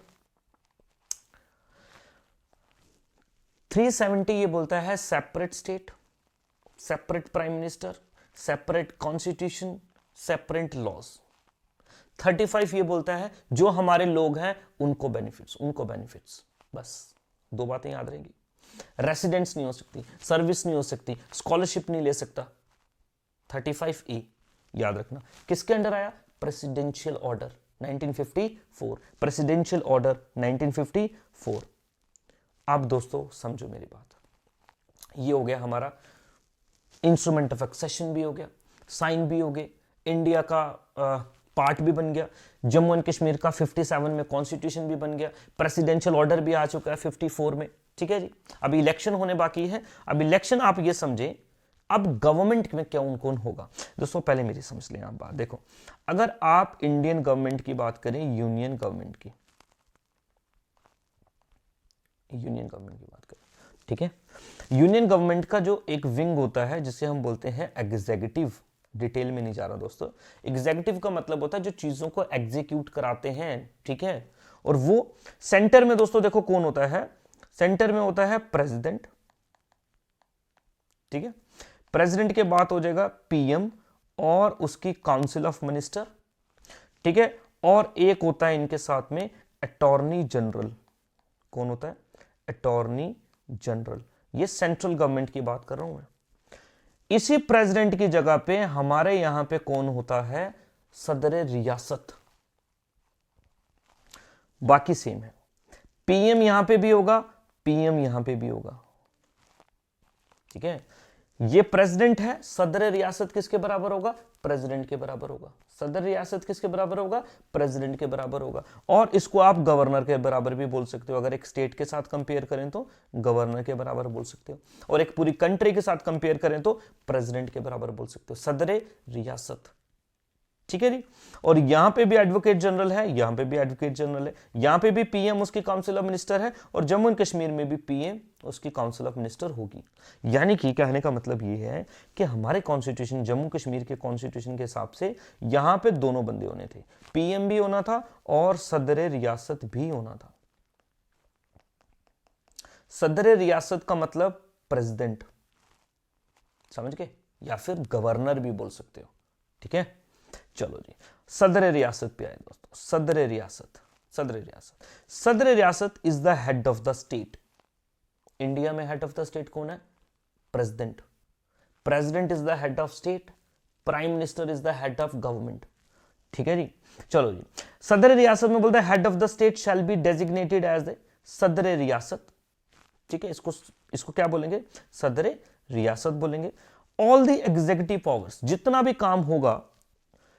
A: 370 ये बोलता है separate state, separate prime minister, separate constitution, separate laws. 35 ये बोलता है जो हमारे लोग हैं उनको बेनिफिट्स, उनको बेनिफिट्स, बस दो बातें याद रहेंगी, रेसिडेंट्स नहीं हो सकती, सर्विस नहीं हो सकती, स्कॉलरशिप नहीं ले सकता। 35E याद रखना किसके अंडर आया? Presidential order 1954, presidential order 1954। अब दोस्तों समझो मेरी बात, ये हो गया हमारा इंस्ट्रूमेंट ऑफ एक्सेशन भी हो गया, साइन भी हो गए, इंडिया का पार्ट भी बन गया, जम्मू एंड कश्मीर का 57 में कॉन्स्टिट्यूशन भी बन गया, प्रेसिडेंशियल ऑर्डर भी आ चुका है 54 में, ठीक है जी। अभी इलेक्शन होने बाकी है, अब इलेक्शन आप ये समझे अब गवर्नमेंट में क्या कौन होगा। दोस्तों पहले मेरी समझ लें आप बात, देखो अगर आप इंडियन गवर्नमेंट की बात करें, यूनियन गवर्नमेंट की, यूनियन गवर्नमेंट की बात करें, ठीक है, यूनियन गवर्नमेंट का जो एक विंग होता है जिसे हम बोलते हैं एग्जीक्यूटिव, डिटेल में नहीं जा रहा दोस्तों, एग्जीक्यूटिव का मतलब होता है जो चीजों को एग्जीक्यूट कराते हैं, ठीक है, और वो सेंटर में दोस्तों देखो कौन होता है, सेंटर में होता है प्रेसिडेंट, ठीक है, प्रेसिडेंट के बाद हो जाएगा पीएम और उसकी काउंसिल ऑफ मिनिस्टर, ठीक है, और एक होता है इनके साथ में अटॉर्नी जनरल, कौन होता है? अटॉर्नी जनरल, ये सेंट्रल गवर्नमेंट की बात कर रहा हूं मैं। इसी प्रेसिडेंट की जगह पे हमारे यहां पे कौन होता है? सदर रियासत, बाकी सेम है, पीएम यहां पे भी होगा, पीएम यहां पे भी होगा, ठीक है, ये प्रेसिडेंट है, सदर रियासत किसके बराबर होगा? प्रेसिडेंट के बराबर होगा, सदर रियासत किसके बराबर होगा? प्रेसिडेंट के बराबर होगा, और इसको आप गवर्नर के बराबर भी बोल सकते हो, अगर एक स्टेट के साथ कंपेयर करें तो गवर्नर के बराबर बोल सकते हो, और एक पूरी कंट्री के साथ कंपेयर करें तो प्रेसिडेंट के बराबर बोल सकते हो, सदर रियासत, ठीक है जी। और यहां पे भी एडवोकेट जनरल है, यहां पे भी एडवोकेट जनरल है, यहां पे भी पीएम उसकी काउंसिल ऑफ मिनिस्टर है, और जम्मू एंड कश्मीर में भी पीएम उसकी काउंसिल ऑफ मिनिस्टर होगी। यानी कि कहने का मतलब ये है कि हमारे कॉन्स्टिट्यूशन, जम्मू कश्मीर के कॉन्स्टिट्यूशन के हिसाब से यहां पे दोनों बंदे होने थे, पीएम भी होना था और सदर रियासत भी होना था। सदर रियासत का मतलब प्रेसिडेंट, समझ गए, या फिर गवर्नर भी बोल सकते हो, ठीक है। चलो जी, सदर रियासत पे आए दोस्तों, सदर रियासत, सदर रियासत, सदर रियासत is the head of the state. India में हेड ऑफ द स्टेट कौन है? President, president is the head of state, prime minister is the head of government, ठीक है जी। चलो जी, सदर रियासत में बोलता है head of the state shall be designated as the Sadar Riyasat, ठीक है, इसको क्या बोलेंगे? सदर रियासत बोलेंगे। ऑल द एग्जीक्यूटिव पावर्स, जितना भी काम होगा,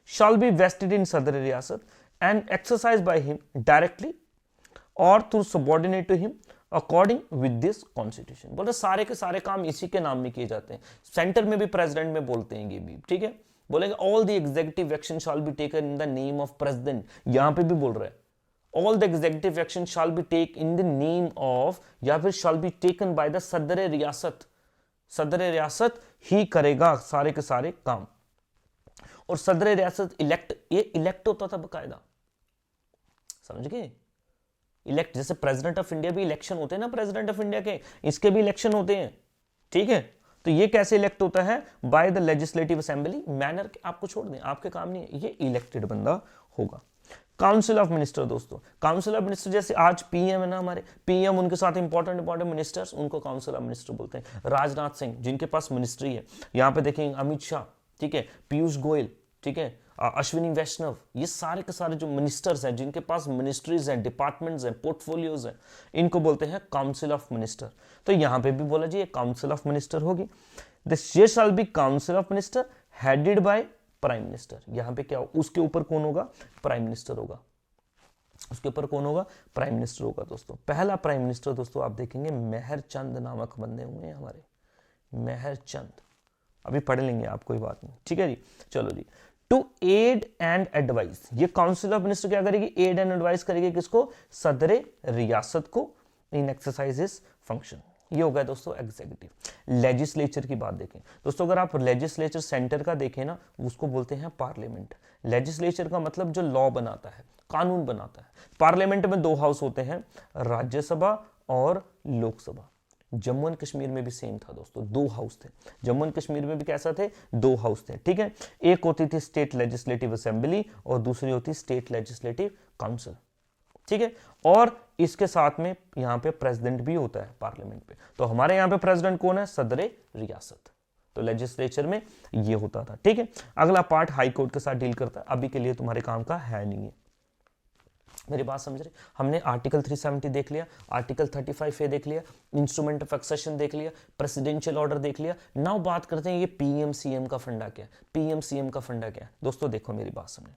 A: shall be vested in Sadr Riyasat and exercised by him directly or through subordinate to him according with this constitution। बोलते सारे के सारे काम इसी के नाम में किए जाते हैं, सेंटर में भी प्रेसिडेंट में बोलते हैं ये भी, ठीक है, बोलेंगे all the executive action shall be taken in the name of president, यहां पे भी बोल रहा है all the executive action shall be take in the name of, या फिर shall be taken by the Sadar Riyasat, सदर रियासत ही करेगा सारे के सारे काम। और सदर रियासत इलेक्ट, ये इलेक्ट होता था बकायदा, समझ गए, इलेक्ट, जैसे प्रेसिडेंट ऑफ इंडिया भी इलेक्शन होते हैं ना, प्रेसिडेंट ऑफ इंडिया के, इसके भी इलेक्शन होते हैं, ठीक है, तो ये कैसे इलेक्ट होता है? By the legislative assembly manner, आपको छोड़ दें, आपके काम नहीं है, ये इलेक्टेड बंदा होगा। काउंसिल ऑफ मिनिस्टर दोस्तों, काउंसिल ऑफ मिनिस्टर जैसे आज पीएम है ना हमारे, पीएम उनके साथ इंपॉर्टेंट मिनिस्टर्स, उनको काउंसिल ऑफ मिनिस्टर बोलते हैं। राजनाथ सिंह जिनके पास मिनिस्ट्री है, यहां पे देखेंगे अमित शाह, ठीक है, पीयूष गोयल, ठीक है, अश्विनी वैष्णव, ये सारे के सारे जो मिनिस्टर्स हैं जिनके पास मिनिस्ट्रीज हैं, डिपार्टमेंट्स हैं, पोर्टफोलियोज हैं, इनको बोलते हैं काउंसिल ऑफ मिनिस्टर। तो यहां पे भी बोला जी काउंसिल ऑफ मिनिस्टर होगी। This shall be council of minister headed by prime minister. यहां पे क्या हो, उसके ऊपर कौन होगा? प्राइम मिनिस्टर होगा। उसके ऊपर कौन होगा? प्राइम मिनिस्टर होगा दोस्तों। पहला प्राइम मिनिस्टर दोस्तों आप देखेंगे मेहर चंद नामक बंदे हुए हैं हमारे, मेहर चंद, अभी पढ़ लेंगे आप, कोई बात नहीं, ठीक है जी। चलो जी, टू एड एंड एडवाइस, ये काउंसिल ऑफ मिनिस्टर क्या करेगी? एड एंड एडवाइस करेगी किसको? सदर रियासत को इन एक्सरसाइजेस फंक्शन। ये हो गया दोस्तों एग्जीक्यूटिव। लेजिस्लेचर की बात देखें दोस्तों, अगर आप लेजिस्लेचर सेंटर का देखें ना, उसको बोलते हैं पार्लियामेंट। लेजिस्लेचर का मतलब जो लॉ बनाता है, कानून बनाता है। पार्लियामेंट में दो हाउस होते हैं, राज्यसभा और लोकसभा। जम्मू एंड कश्मीर में भी सेम था दोस्तों, दो हाउस थे। जम्मू एंड कश्मीर में भी कैसा थे? दो हाउस थे, ठीक है। एक होती थी स्टेट लेजिस्लेटिव असेंबली और दूसरी होती स्टेट लेजिस्लेटिव काउंसिल, ठीक है। और इसके साथ में यहां पे प्रेसिडेंट भी होता है पार्लियामेंट पे। तो हमारे यहां पे प्रेसिडेंट कौन है? सदर रियासत। तो लेजिस्लेचर में ये होता था, ठीक है। अगला पार्ट हाई कोर्ट के साथ डील करता है, अभी के लिए तुम्हारे काम का है नहीं है। मेरी बात समझ रहे? हमने आर्टिकल 370 देख लिया, आर्टिकल 35A देख लिया, इंस्ट्रूमेंट ऑफ एक्सेशन देख लिया, प्रेसिडेंशियल ऑर्डर देख लिया। नाउ बात करते हैं ये पीएम सीएम का फंडा क्या है। पीएम सीएम का फंडा क्या है दोस्तों? देखो मेरी बात समझे,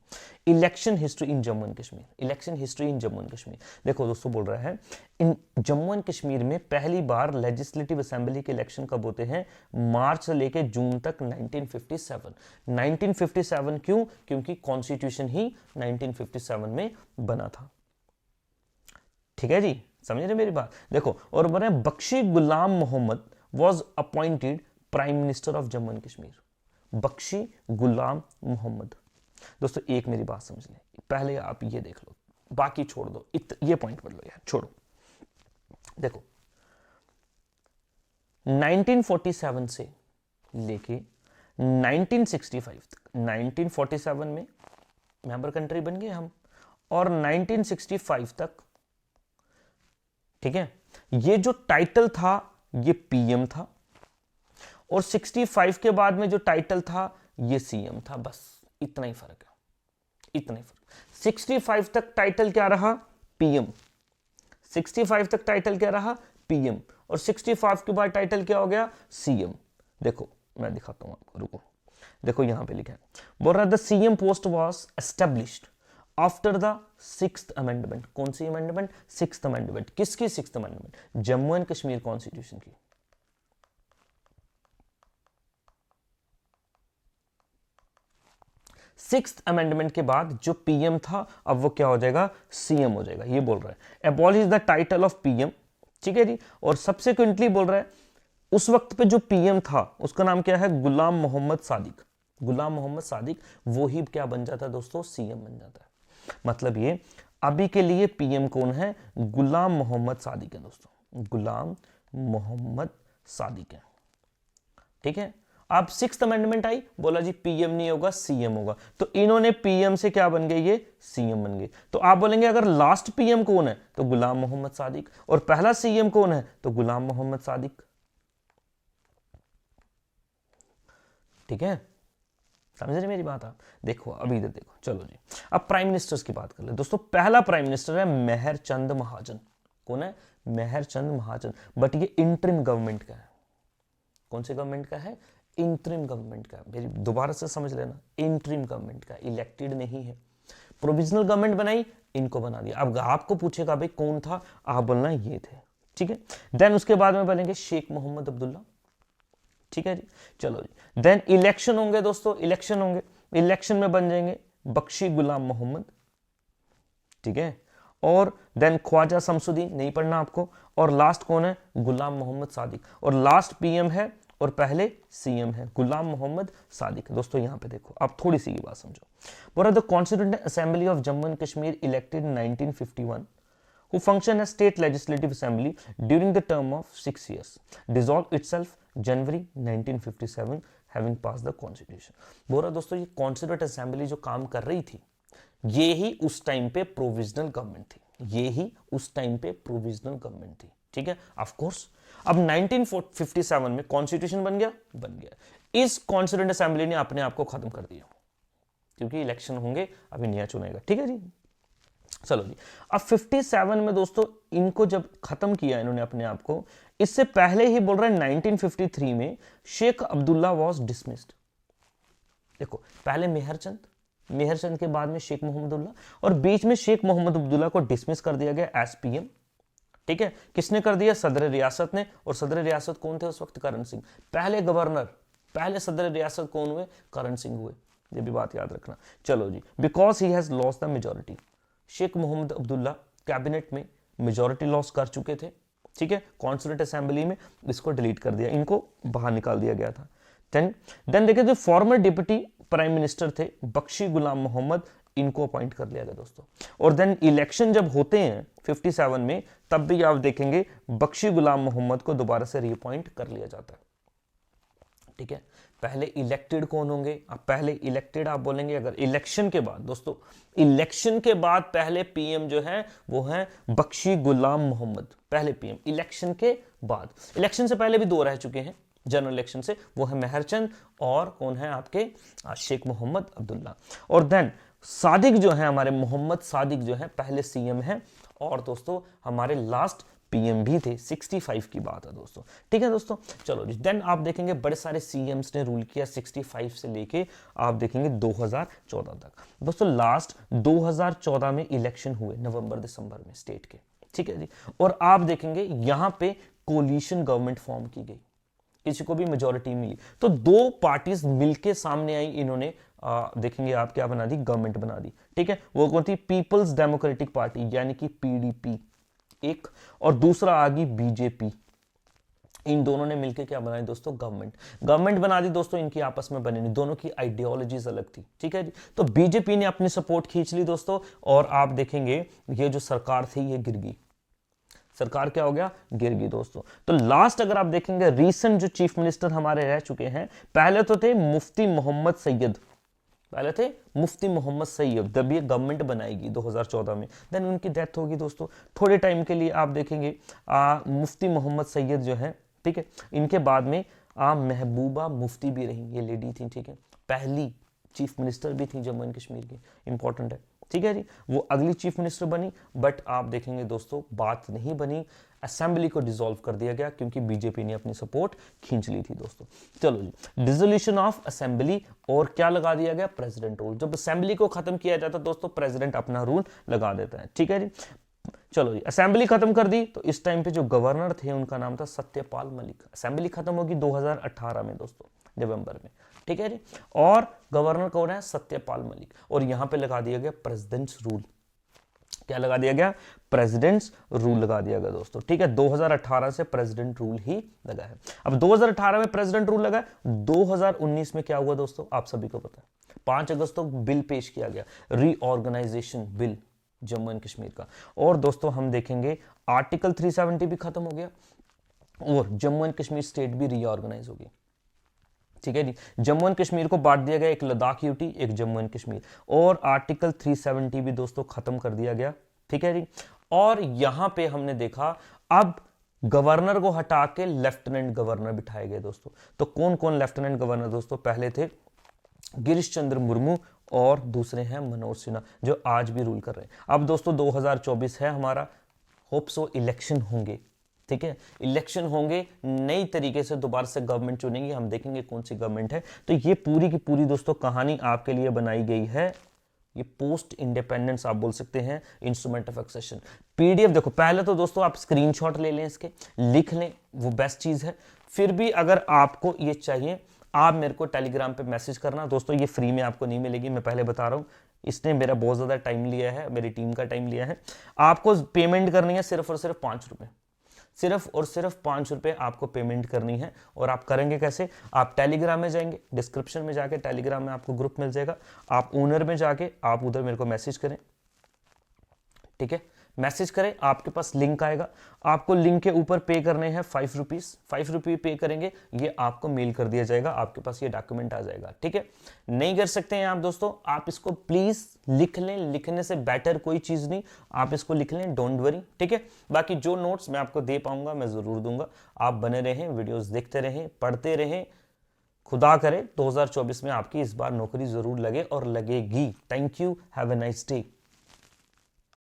A: election history in Jammu and Kashmir, election history in Jammu and Kashmir. देखो दोस्तों बोल रहा है इन जम्मू एंड कश्मीर में पहली बार लेजिस्लेटिव असेंबली के इलेक्शन कब होते हैं? मार्च से लेकर जून तक 1957। 1957 क्यों? क्योंकि कॉन्स्टिट्यूशन ही 1957 में बना था, ठीक है जी, समझ रहे मेरी बात? देखो, और बने Bakshi Ghulam Mohammad was appointed prime minister of Jammu and Kashmir. Bakshi Ghulam Mohammad दोस्तों, एक मेरी बात समझ लें, पहले आप ये देख लो, बाकी छोड़ दो, ये पॉइंट पढ़ लो यार, छोड़ो। देखो 1947 से लेके 1965 तक, 1947 में मेंबर कंट्री बन गए हम, और 1965 तक, ठीक है, ये जो टाइटल था ये पीएम था, और 65 के बाद में जो टाइटल था ये सीएम था। बस इतना ही फर्क है, इतना ही फर्क। 65 तक टाइटल क्या रहा? पीएम। 65 तक टाइटल क्या रहा? पीएम। और 65 के बाद टाइटल क्या हो गया? सीएम। देखो मैं दिखाता हूं आपको, रुको, देखो यहां पे लिखा है, बोल रहा the CM post was established after the 6th amendment. कौन सी अमेंडमेंट? 6th amendment. किसकी 6th amendment? Jammu and Kashmir constitution की। सिक्स्थ अमेंडमेंट के बाद जो पीएम था अब वो क्या हो जाएगा? सीएम हो जाएगा। ये बोल रहा है abolish the title of PM, ठीक है जी। और सबसिक्वेंटली बोल रहा है उस वक्त पे जो पीएम था उसका नाम क्या है? गुलाम मोहम्मद सादिक। गुलाम मोहम्मद सादिक वो ही क्या बन जाता है दोस्तों? सीएम बन जाता है। मतलब ये अभी के लिए पीएम कौन है? गुलाम मोहम्मद सादिक है दोस्तों, गुलाम मोहम्मद सादिक है, ठीक है। अब 6th अमेंडमेंट आई, बोला जी पीएम नहीं होगा सीएम होगा, तो इन्होंने पीएम से क्या बन गए? ये सीएम बन गए। तो आप बोलेंगे अगर लास्ट पीएम कौन है? तो गुलाम मोहम्मद सादिक, और पहला सीएम कौन है? तो गुलाम मोहम्मद सादिक, ठीक है। समझ रहे मेरी बात आप? देखो अभी इधर देखो, चलो जी अब प्राइम मिनिस्टर्स की बात कर ले दोस्तों। पहला प्राइम मिनिस्टर है मेहर चंद महाजन। कौन है? मेहर चंद महाजन। बट ये इंटरिम गवर्नमेंट का है। कौन से गवर्नमेंट का है? इंटरिम गवर्नमेंट का। मेरी दोबारा से समझ लेना, इंटरिम गवर्नमेंट का, इलेक्टेड नहीं है। प्रोविजनल गवर्नमेंट बनाई, इनको बना दिया। अब आपको पूछेगा भाई कौन था, आप बोलना ये थे, ठीक है। देन उसके बाद में बनेंगे शेख मोहम्मद अब्दुल्ला, ठीक है जी। चलो जी, देन इलेक्शन होंगे दोस्तों, इलेक्शन होंगे, इलेक्शन में बन जाएंगे बख्शी गुलाम मोहम्मद, ठीक है। और देन ख्वाजा शमसुद्दीन, नहीं पढ़ना आपको। और लास्ट कौन है? गुलाम मोहम्मद सादिक। और लास्ट पीएम है और पहले सीएम है गुलाम मोहम्मद सादिक। दोस्तों यहां पे देखो, आप थोड़ी सी बात समझो। बोला the constituent assembly of Jammu and Kashmir elected 1951 who function as state legislative assembly during the term of 6 years, dissolved itself January 1957, having passed the constitution। बोल रहा दोस्तों ये कॉन्स्टिट्यूएंट असेंबली जो काम कर रही थी ये ही उस टाइम पे प्रोविजनल गवर्नमेंट थी, ये ही उस टाइम पे प्रोविजनल गवर्नमेंट थी, ठीक है। ऑफ कोर्स अब 1957 में कॉन्स्टिट्यूशन बन गया। इस कॉन्स्टिट्यूएंट असेंबली ने अपने आप को खत्म कर दिया क्योंकि इलेक्शन होंगे, अभी नया चुनेगा, ठीक है जी। चलो जी, अब 57 में दोस्तों इनको जब खत्म किया इन्होंने अपने आप को, इससे पहले ही बोल रहे हैं 1953 में शेख अब्दुल्ला वॉज डिसमिस्ड। देखो पहले मेहरचंद के बाद में शेख मोहम्मदुल्ला, और बीच में शेख मोहम्मद अब्दुल्ला को डिसमिस कर दिया गया एस पीएम, ठीक है। किसने कर दिया? सदर रियासत ने। और सदर रियासत कौन थे उस वक्त? करण सिंह। पहले गवर्नर, पहले सदर रियासत कौन हुए? करण सिंह हुए, ये भी बात याद रखना। चलो जी, because he has lost the majority, Sheikh Mohammad Abdullah cabinet में मेजोरिटी लॉस कर चुके थे, ठीक है। कॉन्स्टिट्यूएंट असेंबली में इसको डिलीट कर दिया, इनको बाहर निकाल दिया गया था। देन देखिए जो फॉर्मर डिप्टी प्राइम मिनिस्टर थे बख्शी गुलाम मोहम्मद, इनको अपॉइंट कर लिया गया दोस्तों। और देन इलेक्शन जब होते हैं 57 में, तब भी आप देखेंगे बख्शी गुलाम मोहम्मद को दोबारा से रीअपॉइंट कर लिया जाता है, ठीक है। पहले इलेक्टेड कौन होंगे? अब पहले इलेक्टेड आप बोलेंगे, अगर इलेक्शन के बाद दोस्तों, इलेक्शन के बाद पहले पीएम जो है वो है बख्शी गुलाम मोहम्मद, पहले पीएम इलेक्शन के बाद। इलेक्शन से पहले भी दो रह चुके हैं जनरल इलेक्शन से, वो है मेहरचंद और कौन है आपके शेख मोहम्मद अब्दुल्ला। और देन सादिक जो है हमारे, मोहम्मद सादिक जो है पहले सीएम है, और दोस्तों हमारे लास्ट पीएम भी थे। 65 की बात है दोस्तों, ठीक है दोस्तों। चलो जी, देन आप देखेंगे बड़े सारे सीएम्स ने रूल किया 65 से लेके आप देखेंगे 2014 तक। दोस्तों लास्ट 2014 में इलेक्शन हुए नवंबर दिसंबर में स्टेट के, ठीक है जी। और आप देखेंगे यहां पे कोलिशन गवर्नमेंट फॉर्म की गई, किसी को भी मेजोरिटी मिली, तो दो पार्टीज मिलके सामने आई, इन्होंने देखेंगे आप क्या बना दी, गवर्नमेंट बना दी, ठीक है। वो कौन थी? पीपल्स डेमोक्रेटिक पार्टी यानी कि पीडीपी एक, और दूसरा आ गई बीजेपी। इन दोनों ने मिलकर क्या बनाई दोस्तों? गवर्नमेंट बना दी दोस्तों। इनकी आपस में बनी नहीं, दोनों की आइडियोलॉजीज अलग थी, ठीक है जी। तो बीजेपी ने अपनी सपोर्ट खींच ली दोस्तों, और आप देखेंगे ये जो सरकार थी ये गिर गई। सरकार क्या हो गया? गिर गई दोस्तों। तो लास्ट अगर आप देखेंगे रीसेंट जो चीफ मिनिस्टर हमारे रह चुके हैं, पहले तो थे मुफ्ती मोहम्मद सैयद, जब ये गवर्नमेंट बनाएगी 2014 में, देन उनकी डेथ होगी दोस्तों। थोड़े टाइम के लिए आप देखेंगे मुफ्ती मोहम्मद सैयद जो है, ठीक है। इनके बाद में महबूबा मुफ्ती भी रही, ये लेडी थी, ठीक है। पहली चीफ मिनिस्टर भी थी जम्मू एंड कश्मीर की, इंपॉर्टेंट है, ठीक है जी। वो अगली चीफ मिनिस्टर बनी, बट आप देखेंगे दोस्तों बात नहीं बनी, असेंबली को डिसॉल्व कर दिया गया क्योंकि बीजेपी ने अपनी सपोर्ट खींच ली थी दोस्तों। चलो जी, डिसोल्यूशन ऑफ असेंबली, और क्या लगा दिया गया? President rule. जब असेंबली को खत्म किया जाता दोस्तों, प्रेसिडेंट अपना रूल लगा देता है, ठीक है जी। चलो जी, असेंबली खत्म कर दी, तो इस टाइम पे जो गवर्नर थे उनका नाम था सत्यपाल मलिक। असेंबली खत्म होगी 2018 में दोस्तों, नवंबर में, ठीक है जी। और गवर्नर कौन है? सत्यपाल मलिक। और यहां पे लगा दिया गया प्रेसिडेंट्स रूल। क्या लगा दिया गया? प्रेसिडेंट्स रूल लगा दिया गया दोस्तों, ठीक है। 2018 से प्रेसिडेंट रूल ही लगा है। अब 2018 में प्रेसिडेंट रूल लगा, 2019 में क्या हुआ दोस्तों? आप सभी को पता है, 5 अगस्त को बिल पेश किया गया, reorganisation bill Jammu and Kashmir का। और दोस्तों हम देखेंगे आर्टिकल 370 भी खत्म हो गया, और जम्मू एंड कश्मीर स्टेट भी रीऑर्गेनाइज हो गई, ठीक है जी। जम्मू एंड कश्मीर को बांट दिया गया, एक लद्दाख यूटी, एक जम्मू एंड कश्मीर। और आर्टिकल 370 भी दोस्तों खत्म कर दिया गया, ठीक है जी। और यहां पे हमने देखा अब गवर्नर को हटा के लेफ्टिनेंट गवर्नर बिठाए गए दोस्तों। तो कौन कौन लेफ्टिनेंट गवर्नर दोस्तों? पहले थे गिरीश चंद्र मुर्मू, और दूसरे हैं मनोज सिन्हा, जो आज भी रूल कर रहे हैं। अब दोस्तों 2024 है हमारा, होप सो इलेक्शन होंगे, ठीक है। इलेक्शन होंगे, नई तरीके से दोबारा से गवर्नमेंट चुनेंगे, हम देखेंगे कौन सी गवर्नमेंट है। तो ये पूरी की पूरी दोस्तों कहानी आपके लिए बनाई गई है। ये पोस्ट इंडिपेंडेंस आप बोल सकते हैं, इंस्ट्रूमेंट ऑफ एक्सेशन। पीडीएफ देखो, पहले तो दोस्तों आप स्क्रीनशॉट ले लें, इसके लिख लें, वो बेस्ट चीज है। फिर भी अगर आपको ये चाहिए, आप मेरे को टेलीग्राम पे मैसेज करना दोस्तों, ये फ्री में आपको नहीं मिलेगी, मैं पहले बता रहा हूँ। इसने मेरा बहुत ज्यादा टाइम लिया है, मेरी टीम का टाइम लिया है। आपको पेमेंट करनी है सिर्फ और सिर्फ 5 रुपए, सिर्फ और सिर्फ 5 रुपए आपको पेमेंट करनी है। और आप करेंगे कैसे? आप टेलीग्राम में जाएंगे, डिस्क्रिप्शन में जाके टेलीग्राम में आपको ग्रुप मिल जाएगा, आप ओनर में जाके आप उधर मेरे को मैसेज करें, ठीक है। मैसेज करें, आपके पास लिंक आएगा, आपको लिंक के ऊपर पे करने हैं 5 रुपीज, 5 रुपये पे करेंगे, ये आपको मेल कर दिया जाएगा, आपके पास ये डॉक्यूमेंट आ जाएगा। ठीक है, नहीं कर सकते हैं आप दोस्तों, आप इसको प्लीज लिख लें, लिखने से बेटर कोई चीज नहीं, आप इसको लिख लें, डोंट वरी। ठीक है, बाकी जो नोट्स मैं आपको दे पाऊंगा मैं जरूर दूंगा। आप बने रहें, वीडियोस देखते रहें, पढ़ते रहें। खुदा करे 2024 में आपकी इस बार नौकरी जरूर लगे और लगेगी। Thank you, have a nice day.